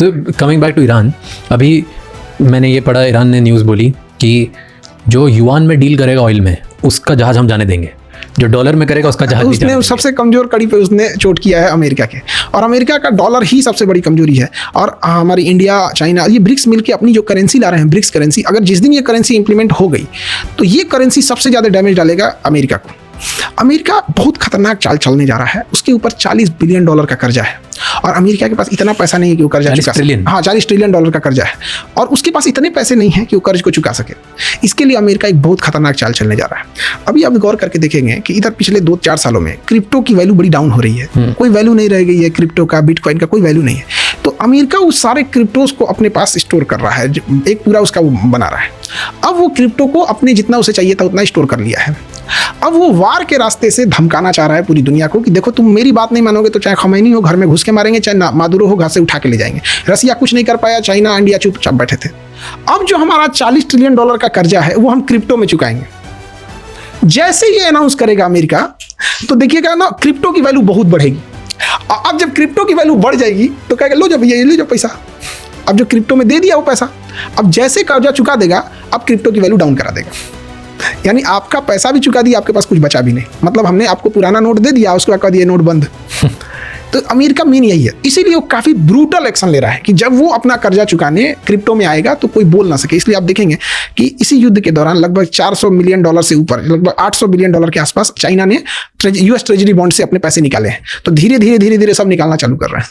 So coming back to Iran, अभी मैंने ये पढ़ा, ईरान ने न्यूज़ बोली कि जो युआन में डील करेगा ऑयल में, उसका जहाज़ हम जाने देंगे, जो डॉलर में करेगा उसका जहाज़ उसने सबसे कमजोर कड़ी पे उसने चोट किया है अमेरिका के, और अमेरिका का डॉलर ही सबसे बड़ी कमजोरी है। और हमारी इंडिया, चाइना, ये ब्रिक्स मिलके अपनी जो करेंसी ला रहे हैं, ब्रिक्स करेंसी, अगर जिस दिन ये करेंसी इंप्लीमेंट हो गई तो ये करेंसी सबसे ज़्यादा डैमेज डालेगा अमेरिका को। अमेरिका बहुत खतरनाक चाल चलने जा रहा है, उसके ऊपर $40 बिलियन का कर्जा है, और अमेरिका के पास इतना पैसा नहीं है कि वो कर्जा चुका सके। हाँ, $40 ट्रिलियन का कर्जा है, और उसके पास इतने पैसे नहीं है कि वो कर्ज को चुका सके। इसके लिए अमेरिका एक बहुत खतरनाक चाल चलने जा रहा है। अभी आप गौर करके देखेंगे कि इधर पिछले 2-4 सालों में क्रिप्टो की वैल्यू बड़ी डाउन हो रही है, कोई वैल्यू नहीं रह गई है क्रिप्टो का, बिटकॉइन का कोई वैल्यू नहीं है। तो अमेरिका उस सारे क्रिप्टोज को अपने पास स्टोर कर रहा है, एक पूरा उसका वो बना रहा है। अब वो क्रिप्टो को अपने जितना उसे चाहिए था उतना स्टोर कर लिया है। अब वो वार के रास्ते से धमकाना चाह रहा है पूरी दुनिया को कि देखो तुम मेरी बात नहीं मानोगे तो चाहे खमैनी हो घर में घुस के मारेंगे, चाहे मादुरो हो घर से उठा के ले जाएंगे। रसिया कुछ नहीं कर पाया, चाइना, इंडिया चुपचाप बैठे थे। अब जो हमारा $40 ट्रिलियन का कर्जा है वो हम क्रिप्टो में चुकाएंगे। जैसे ये अनाउंस करेगा अमेरिका, तो देखिएगा ना, क्रिप्टो की वैल्यू बहुत बढ़ेगी। अब जब क्रिप्टो की वैल्यू बढ़ जाएगी तो कहेगा लो जब ये ले जाओ पैसा। अब जो क्रिप्टो में दे दिया वो पैसा, अब जैसे कर्जा चुका देगा, अब क्रिप्टो की वैल्यू डाउन करा देगा। यानी आपका पैसा भी चुका दिया, आपके पास कुछ बचा भी नहीं। मतलब हमने आपको पुराना नोट दे दिया, उसके बाद कह दिया नोट बंद। तो अमेरिका मेन यही है, इसीलिए वो काफ़ी ब्रूटल एक्शन ले रहा है कि जब वो अपना कर्जा चुकाने क्रिप्टो में आएगा तो कोई बोल ना सके। इसलिए आप देखेंगे कि इसी युद्ध के दौरान लगभग $400 मिलियन से ऊपर, लगभग $800 बिलियन के आसपास चाइना ने US ट्रेजरी बॉन्ड से अपने पैसे निकाले हैं। तो धीरे धीरे सब निकालना चालू कर रहे हैं।